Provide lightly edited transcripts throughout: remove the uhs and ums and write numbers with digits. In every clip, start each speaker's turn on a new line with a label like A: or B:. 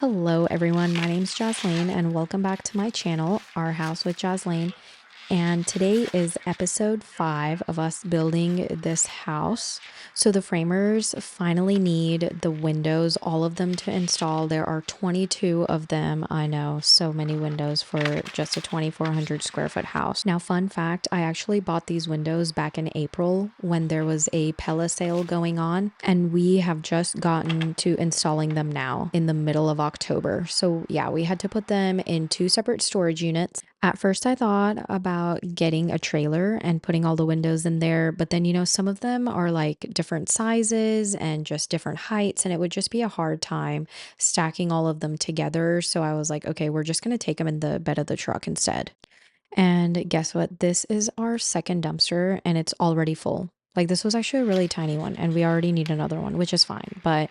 A: Hello everyone, my name's Jocelyn and welcome back to my channel, Our House with Jocelyn. And today is episode 5 of us building this house. So the framers finally need the windows, all of them to install. There are 22 of them. I know, so many windows for just a 2,400 square foot house. Now, fun fact, I actually bought these windows back in April when there was a Pella sale going on, and we have just gotten to installing them now in the middle of October. So yeah, we had to put them in 2 separate storage units. At first, I thought about getting a trailer and putting all the windows in there, but then, some of them are like different sizes and just different heights, and it would just be a hard time stacking all of them together. So I was like, okay, we're just going to take them in the bed of the truck instead. And guess what? This is our second dumpster, and it's already full. Like, this was actually a really tiny one, and we already need another one, which is fine. But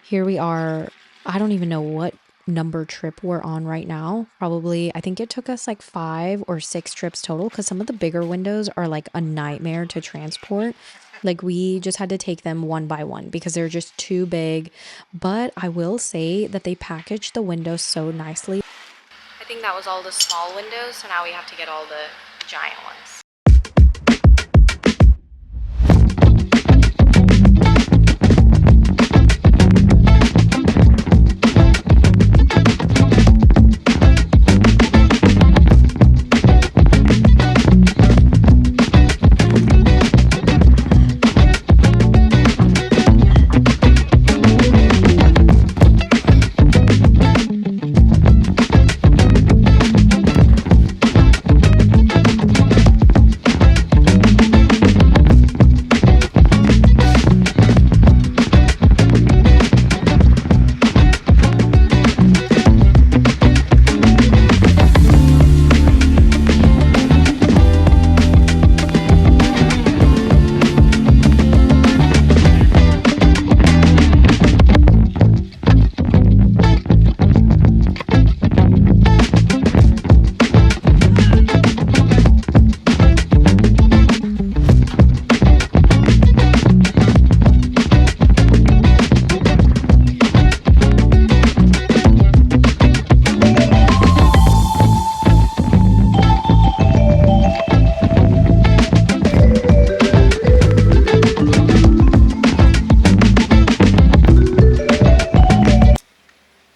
A: here we are. I don't even know what number trip we're on right now. Probably, I think it took us like 5 or 6 trips total because some of the bigger windows are like a nightmare to transport. Like, we just had to take them one by one because they're just too big. But I will say that they packaged the windows so nicely. I think that was all the small windows, so now we have to get all the giant ones.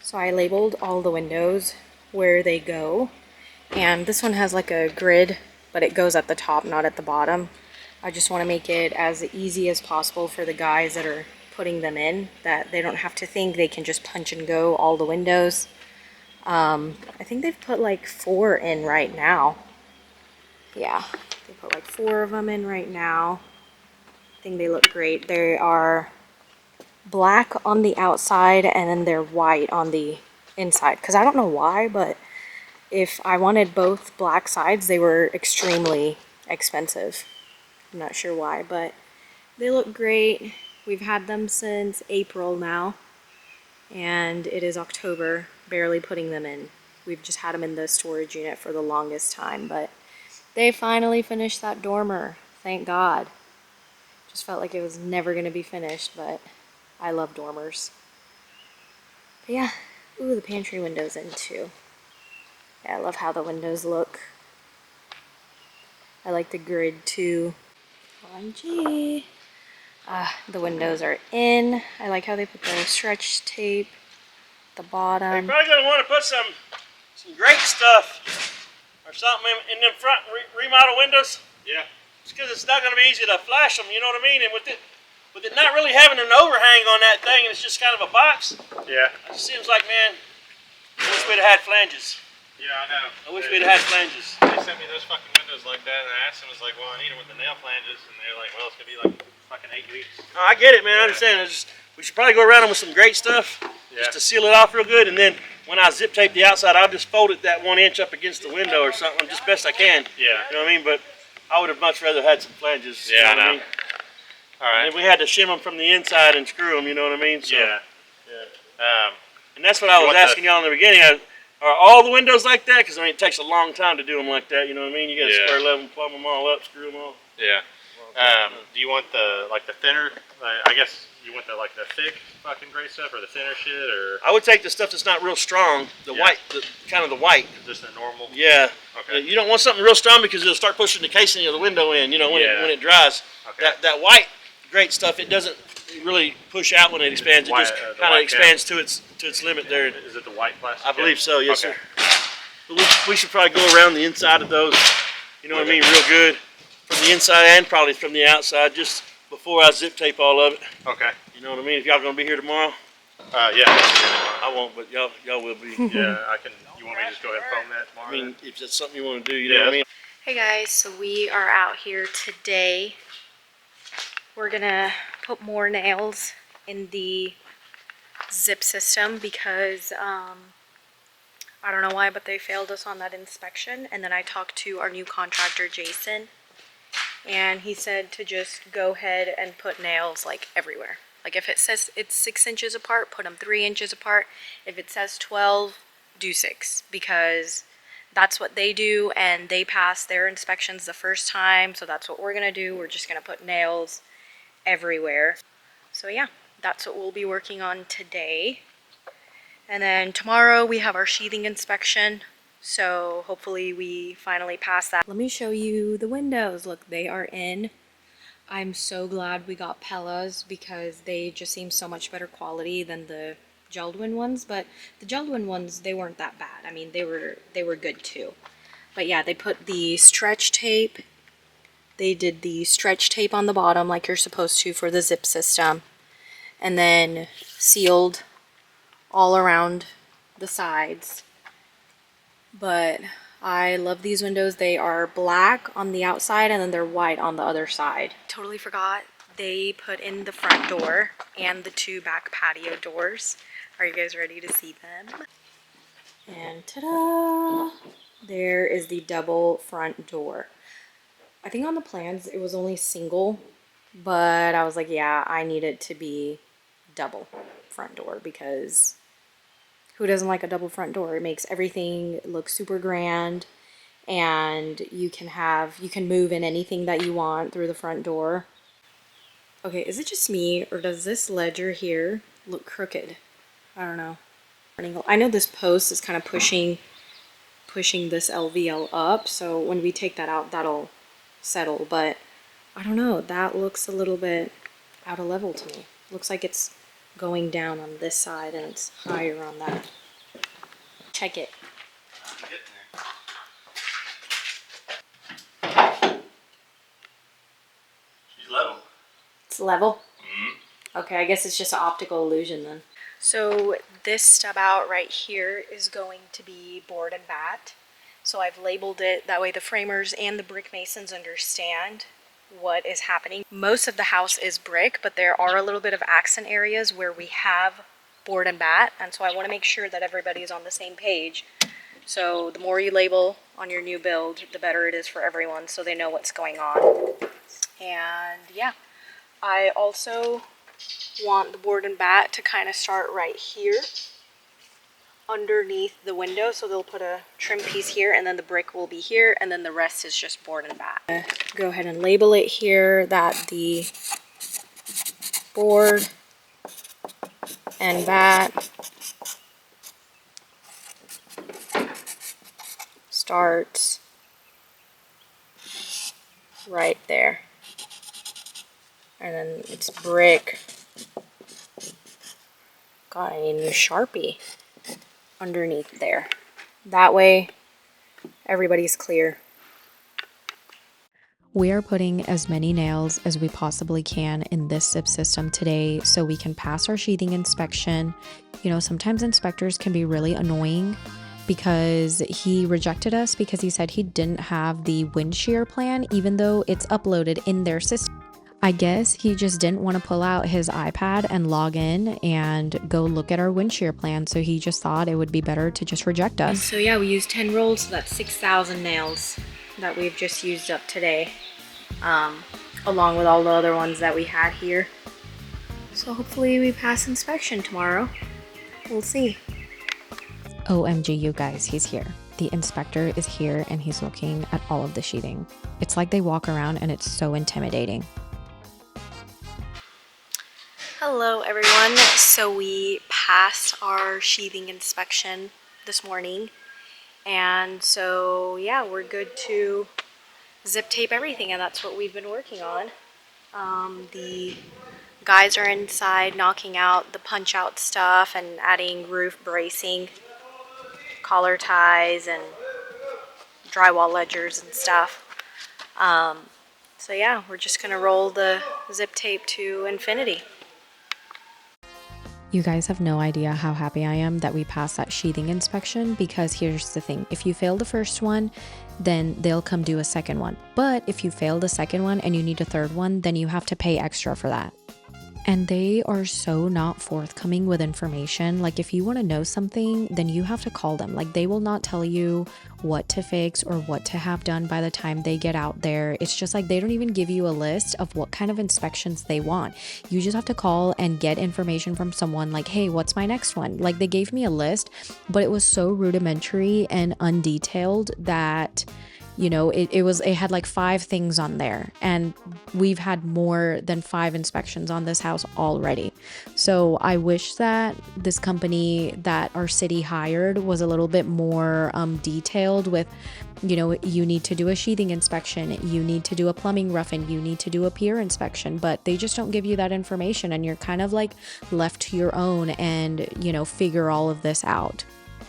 A: So I labeled all the windows where they go, and this one has like a grid, but it goes at the top, not at the bottom. I just want to make it as easy as possible for the guys that are putting them in, that they don't have to think, they can just punch and go all the windows. I think they've put like 4 in right now. Yeah, they put like 4 of them in right now. I think they look great. They are black on the outside and then they're white on the inside, because I don't know why, but if I wanted both black sides, they were extremely expensive. I'm not sure why, but they look great. We've had them since April now, and it is October, barely putting them in. We've just had them in the storage unit for the longest time, but they finally finished that dormer. Thank God. Just felt like it was never going to be finished, but I love dormers. But yeah, ooh, the pantry window's in too. Yeah, I love how the windows look. I like the grid too. OMG. The windows are in. I like how they put the stretch tape at the bottom.
B: You're probably going to want to put some great stuff or something in them front remodel windows. Yeah. It's because it's not going to be easy to flash them, you know what I mean? And with it not really having an overhang on that thing, and it's just kind of a box. Yeah. It seems like, man, I wish we'd have had flanges. Yeah, I know. I wish we'd have had flanges.
C: They sent me those fucking windows like that, and I asked them, I was like, well, I need them with the nail flanges, and they're like, well, it's going to be like fucking 8 weeks.
B: Oh, I get it, man. I understand. We should probably go around them with some great stuff just to seal it off real good, and then when I zip tape the outside, I'll just fold it that 1 inch up against the window or something, just best I can. Yeah. You know what I mean? But I would have much rather had some flanges.
C: Yeah,
B: you know
C: I know. All right.
B: And we had to shim them from the inside and screw them, you know what I mean? So,
C: yeah.
B: And that's what I was asking y'all in the beginning. Are all the windows like that? Because, I mean, it takes a long time to do them like that, you know what I mean? You got to square level, plumb them all up, screw them all.
C: Yeah. Do you want the thinner? I guess You want the thick fucking gray stuff or the thinner shit or?
B: I would take the stuff that's not real strong, the white, kind of the white.
C: Just the normal.
B: Yeah.
C: Okay.
B: You don't want something real strong because it'll start pushing the casing of the window in. You know, when it dries.
C: Okay.
B: That white, great stuff. It doesn't really push out when it expands. It just kind of expands to its limit there.
C: Is it the white plastic?
B: I believe so. Yes,
C: okay.
B: sir. But we should probably go around the inside of those. You know what I mean? Real good from the inside and probably from the outside. Just before I zip tape all of it.
C: Okay.
B: You know what I mean? If y'all gonna be here tomorrow.
C: Yeah.
B: I won't, but y'all will be.
C: Yeah, I can. You want me to just go ahead and phone that tomorrow?
B: I mean, if that's something you want to do, you know what I mean?
A: Hey guys, so we are out here today. We're gonna put more nails in the zip system because I don't know why, but they failed us on that inspection. And then I talked to our new contractor, Jason, and he said to just go ahead and put nails like everywhere. Like if it says it's 6 inches apart, put them 3 inches apart. If it says 12, do 6, because that's what they do, and they passed their inspections the first time, so that's what we're gonna do. We're just gonna put nails everywhere. So yeah, that's what we'll be working on today. And then tomorrow we have our sheathing inspection, so hopefully we finally pass that. Let me show you the windows. Look, they are in. I'm so glad we got Pella's because they just seem so much better quality than the Geldwin ones, but the Geldwin ones, they weren't that bad. I mean, they were good too. But yeah, they put the stretch tape. They did the stretch tape on the bottom like you're supposed to for the zip system, and then sealed all around the sides. But I love these windows. They are black on the outside and then they're white on the other side. Totally forgot, they put in the front door and the 2 back patio doors. Are you guys ready to see them? And ta-da! There is the double front door. I think on the plans it was only single, but I was like, yeah, I need it to be double front door because who doesn't like a double front door? It makes everything look super grand, and you can move in anything that you want through the front door. Okay, is it just me, or does this ledger here look crooked? I don't know. I know this post is kind of pushing this LVL up, so when we take that out, that'll settle, but I don't know, that looks a little bit out of level to me. Looks like it's going down on this side and it's higher on that. Check it.
C: She's level.
A: It's level? Okay, I guess it's just an optical illusion then. So this stub out right here is going to be board and bat. So I've labeled it, that way the framers and the brick masons understand what is happening. Most of the house is brick, but there are a little bit of accent areas where we have board and bat, and so I want to make sure that everybody is on the same page. So the more you label on your new build, the better it is for everyone, so they know what's going on. And yeah, I also want the board and bat to kind of start right here underneath the window, so they'll put a trim piece here, and then the brick will be here, and then the rest is just board and bat. Go ahead and label it here that the board and bat starts right there, and then it's brick. God, I need a new Sharpie underneath there. That way everybody's clear.
D: We are putting as many nails as we possibly can in this zip system today so we can pass our sheathing inspection. You know, sometimes inspectors can be really annoying because he rejected us because he said he didn't have the wind shear plan, even though it's uploaded in their system. I guess he just didn't want to pull out his iPad and log in and go look at our wind shear plan, so he just thought it would be better to just reject us.
A: So yeah, we used 10 rolls, so that's 6,000 nails that we've just used up today, along with all the other ones that we had here. So hopefully we pass inspection tomorrow. We'll see.
D: OMG, you guys, he's here. The inspector is here and he's looking at all of the sheathing. It's like they walk around and it's so intimidating.
A: Hello everyone. So we passed our sheathing inspection this morning, and so yeah, we're good to zip tape everything, and that's what we've been working on. The guys are inside knocking out the punch out stuff and adding roof bracing, collar ties, and drywall ledgers and stuff. So yeah, we're just gonna roll the zip tape to infinity. You guys have no idea how happy I am that we passed that sheathing inspection, because here's the thing. If you fail the first one, then they'll come do a second one. But if you fail the second one and you need a third one, then you have to pay extra for that. And they are so not forthcoming with information. Like, if you want to know something, then you have to call them. Like, they will not tell you what to fix or what to have done by the time they get out there. It's just like they don't even give you a list of what kind of inspections they want. You just have to call and get information from someone like, hey, what's my next one? Like, they gave me a list, but it was so rudimentary and undetailed that it had like 5 things on there, and we've had more than 5 inspections on this house already. So I wish that this company that our city hired was a little bit more detailed with, you need to do a sheathing inspection, you need to do a plumbing rough-in, you need to do a pier inspection, but they just don't give you that information, and you're kind of like left to your own and, figure all of this out.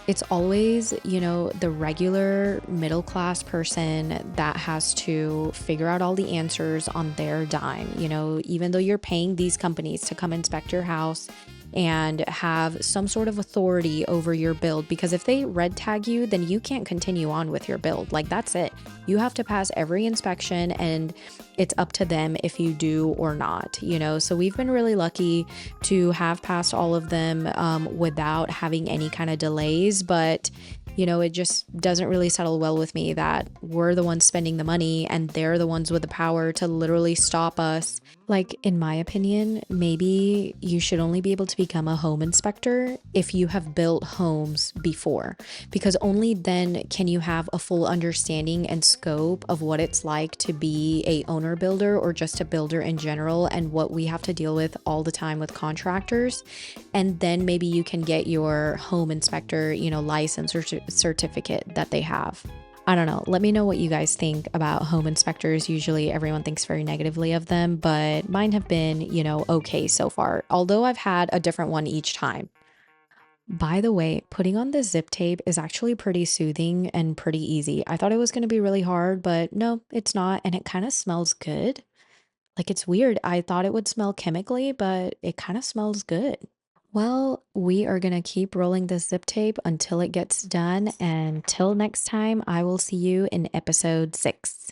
A: It's always, the regular middle class person that has to figure out all the answers on their dime. Even though you're paying these companies to come inspect your house and have some sort of authority over your build, because if they red tag you, then you can't continue on with your build. Like, that's it. You have to pass every inspection, and it's up to them if you do or not, So we've been really lucky to have passed all of them without having any kind of delays, but it just doesn't really settle well with me that we're the ones spending the money and they're the ones with the power to literally stop us. Like, in my opinion, maybe you should only be able to become a home inspector if you have built homes before, because only then can you have a full understanding and scope of what it's like to be a owner builder or just a builder in general, and what we have to deal with all the time with contractors. And then maybe you can get your home inspector, license or certificate that they have. I don't know. Let me know what you guys think about home inspectors. Usually everyone thinks very negatively of them, but mine have been, okay so far, although I've had a different one each time. By the way, putting on the zip tape is actually pretty soothing and pretty easy. I thought it was going to be really hard, but no, it's not. And it kind of smells good. Like, it's weird. I thought it would smell chemically, but it kind of smells good. Well, we are going to keep rolling the zip tape until it gets done. And till next time, I will see you in episode 6.